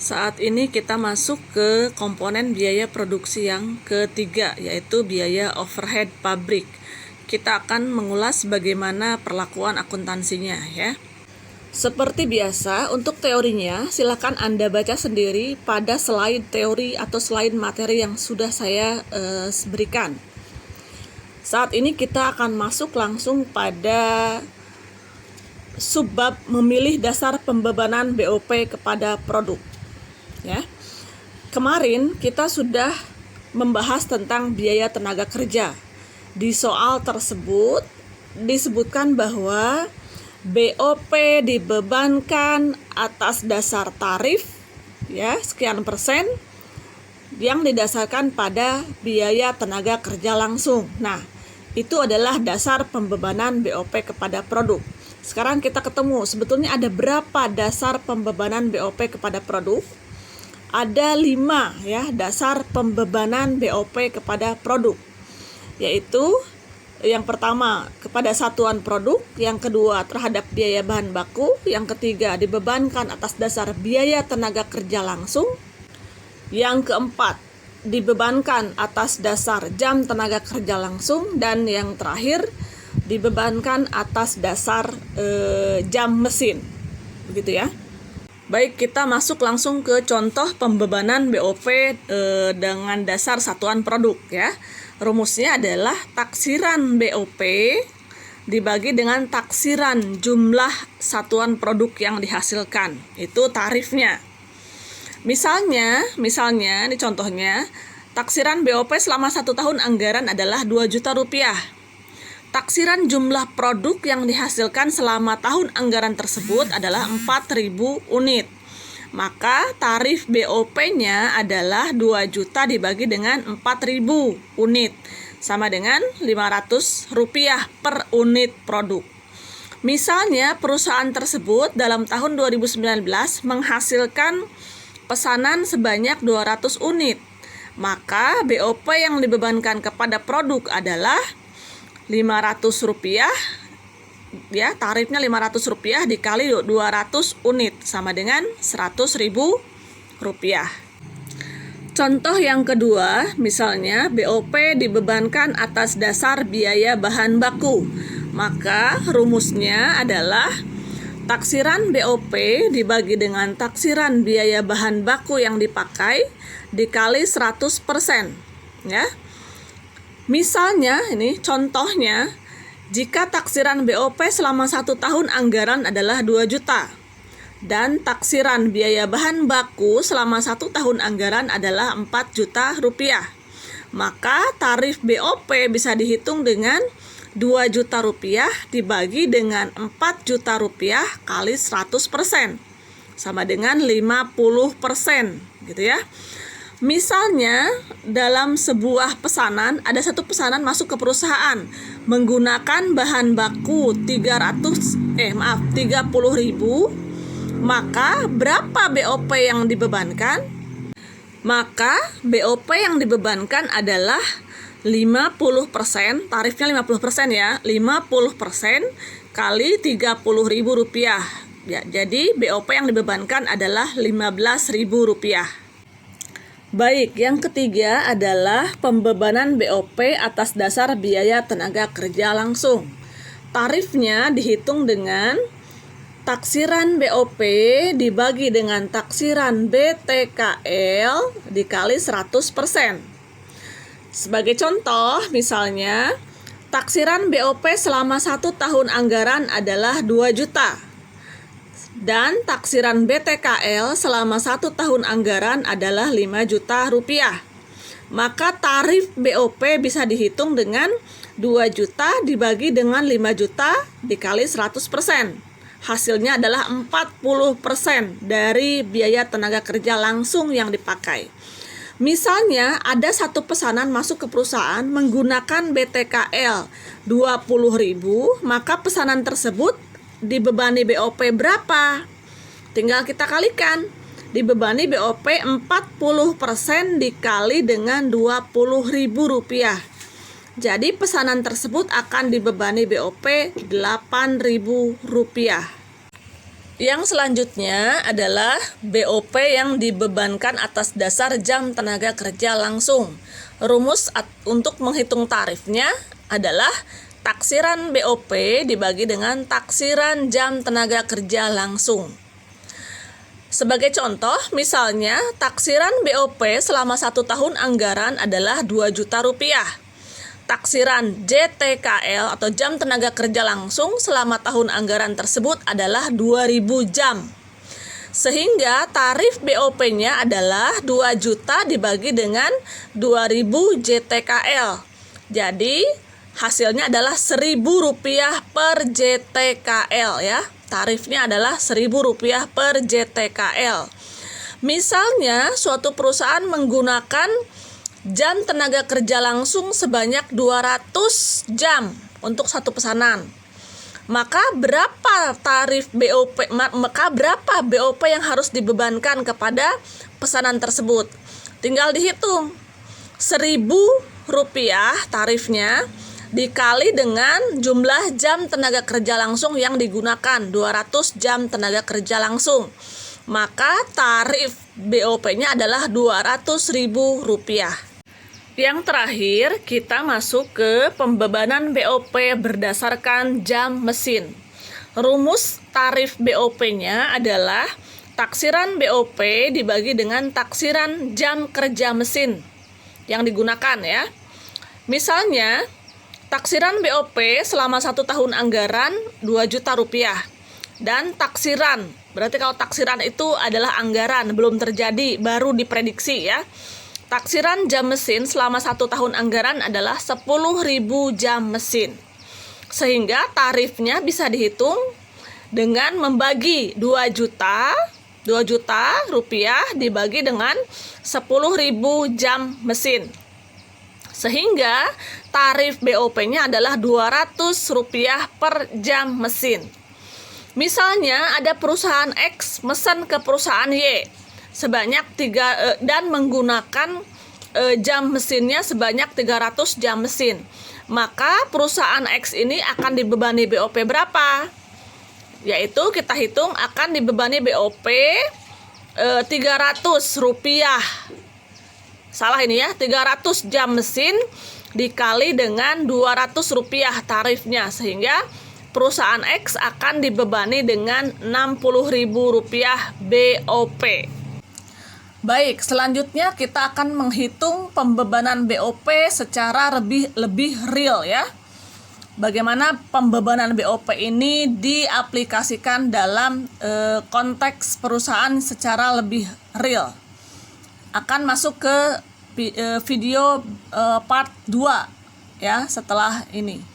Saat ini kita masuk ke komponen biaya produksi yang ketiga, yaitu biaya overhead pabrik. Kita akan mengulas bagaimana perlakuan akuntansinya ya. Seperti biasa, untuk teorinya silakan Anda baca sendiri pada slide teori atau slide materi yang sudah saya berikan. Saat ini kita akan masuk langsung pada subbab memilih dasar pembebanan BOP kepada produk. Ya. Kemarin kita sudah membahas tentang biaya tenaga kerja. Di soal tersebut disebutkan bahwa BOP dibebankan atas dasar tarif ya sekian persen yang didasarkan pada biaya tenaga kerja langsung. Nah, itu adalah dasar pembebanan BOP kepada produk. Sekarang kita ketemu sebetulnya ada berapa dasar pembebanan BOP kepada produk? Ada 5 ya dasar pembebanan BOP kepada produk, yaitu yang pertama kepada satuan produk, yang kedua terhadap biaya bahan baku, yang ketiga dibebankan atas dasar biaya tenaga kerja langsung, yang keempat dibebankan atas dasar jam tenaga kerja langsung, dan yang terakhir dibebankan atas dasar jam mesin. Begitu ya. Baik, kita masuk langsung ke contoh pembebanan BOP dengan dasar satuan produk ya. Rumusnya adalah taksiran BOP dibagi dengan taksiran jumlah satuan produk yang dihasilkan. Itu tarifnya. Misalnya ini contohnya, taksiran BOP selama 1 tahun anggaran adalah 2 juta rupiah. Taksiran jumlah produk yang dihasilkan selama tahun anggaran tersebut adalah 4.000 unit. Maka tarif BOP-nya adalah 2 juta dibagi dengan 4.000 unit, sama dengan 500 rupiah per unit produk. Misalnya perusahaan tersebut dalam tahun 2019 menghasilkan pesanan sebanyak 200 unit. Maka BOP yang dibebankan kepada produk adalah 500 rupiah ya, tarifnya 500 rupiah dikali 200 unit sama dengan 100.000 rupiah. Contoh yang kedua, misalnya BOP dibebankan atas dasar biaya bahan baku. Maka rumusnya adalah taksiran BOP dibagi dengan taksiran biaya bahan baku yang dipakai dikali 100% ya. Misalnya, ini contohnya, jika taksiran BOP selama 1 tahun anggaran adalah 2 juta dan taksiran biaya bahan baku selama 1 tahun anggaran adalah 4 juta rupiah, maka tarif BOP bisa dihitung dengan 2 juta rupiah dibagi dengan 4 juta rupiah kali 100% sama dengan 50% gitu ya. Misalnya dalam sebuah pesanan, ada satu pesanan masuk ke perusahaan menggunakan bahan baku 30.000, maka berapa BOP yang dibebankan? Maka BOP yang dibebankan adalah 50%, tarifnya 50% ya, 50% kali 30.000 rupiah. Ya, jadi BOP yang dibebankan adalah 15.000 rupiah. Baik, yang ketiga adalah pembebanan BOP atas dasar biaya tenaga kerja langsung. Tarifnya dihitung dengan taksiran BOP dibagi dengan taksiran BTKL dikali 100%. Sebagai contoh, misalnya taksiran BOP selama 1 tahun anggaran adalah 2 juta. Dan taksiran BTKL selama 1 tahun anggaran adalah 5 juta rupiah. Maka tarif BOP bisa dihitung dengan 2 juta dibagi dengan 5 juta dikali 100%. Hasilnya adalah 40% dari biaya tenaga kerja langsung yang dipakai. Misalnya ada satu pesanan masuk ke perusahaan menggunakan BTKL 20.000, maka pesanan tersebut dibebani BOP berapa? Tinggal kita kalikan. Dibebani BOP 40% dikali dengan 20.000 rupiah. Jadi pesanan tersebut akan dibebani BOP 8.000 rupiah. Yang selanjutnya adalah BOP yang dibebankan atas dasar jam tenaga kerja langsung. Rumus untuk menghitung tarifnya adalah taksiran BOP dibagi dengan taksiran jam tenaga kerja langsung. Sebagai contoh, misalnya taksiran BOP selama 1 tahun anggaran adalah 2 juta rupiah. Taksiran JTKL atau jam tenaga kerja langsung selama tahun anggaran tersebut adalah 2.000 jam. Sehingga tarif BOP-nya adalah 2 juta dibagi dengan 2.000 JTKL. Jadi hasilnya adalah 1.000 rupiah per JTKL ya. Tarifnya adalah 1.000 rupiah per JTKL. Misalnya suatu perusahaan menggunakan jam tenaga kerja langsung sebanyak 200 jam untuk satu pesanan. Maka berapa berapa BOP yang harus dibebankan kepada pesanan tersebut? Tinggal dihitung. 1.000 rupiah tarifnya dikali dengan jumlah jam tenaga kerja langsung yang digunakan, 200 jam tenaga kerja langsung. Maka tarif BOP-nya adalah 200.000 rupiah. Yang terakhir, kita masuk ke pembebanan BOP berdasarkan jam mesin. Rumus tarif BOP-nya adalah taksiran BOP dibagi dengan taksiran jam kerja mesin yang digunakan ya. Misalnya, taksiran BOP selama 1 tahun anggaran 2 juta rupiah. Dan taksiran, berarti kalau taksiran itu adalah anggaran, belum terjadi, baru diprediksi ya. Taksiran jam mesin selama 1 tahun anggaran adalah 10.000 jam mesin. Sehingga tarifnya bisa dihitung dengan membagi 2 juta rupiah dibagi dengan 10.000 jam mesin. Sehingga tarif BOP-nya adalah 200 rupiah per jam mesin. Misalnya ada perusahaan X mesen ke perusahaan Y sebanyak dan menggunakan jam mesinnya sebanyak 300 jam mesin. Maka perusahaan X ini akan dibebani BOP berapa? Yaitu kita hitung akan dibebani BOP 300 rupiah. Salah ini ya, 300 jam mesin dikali dengan 200 rupiah tarifnya, sehingga perusahaan X akan dibebani dengan 60.000 rupiah BOP. Baik, selanjutnya kita akan menghitung pembebanan BOP secara lebih real ya. Bagaimana pembebanan BOP ini diaplikasikan dalam konteks perusahaan secara lebih real. Akan masuk ke video part 2 ya setelah ini.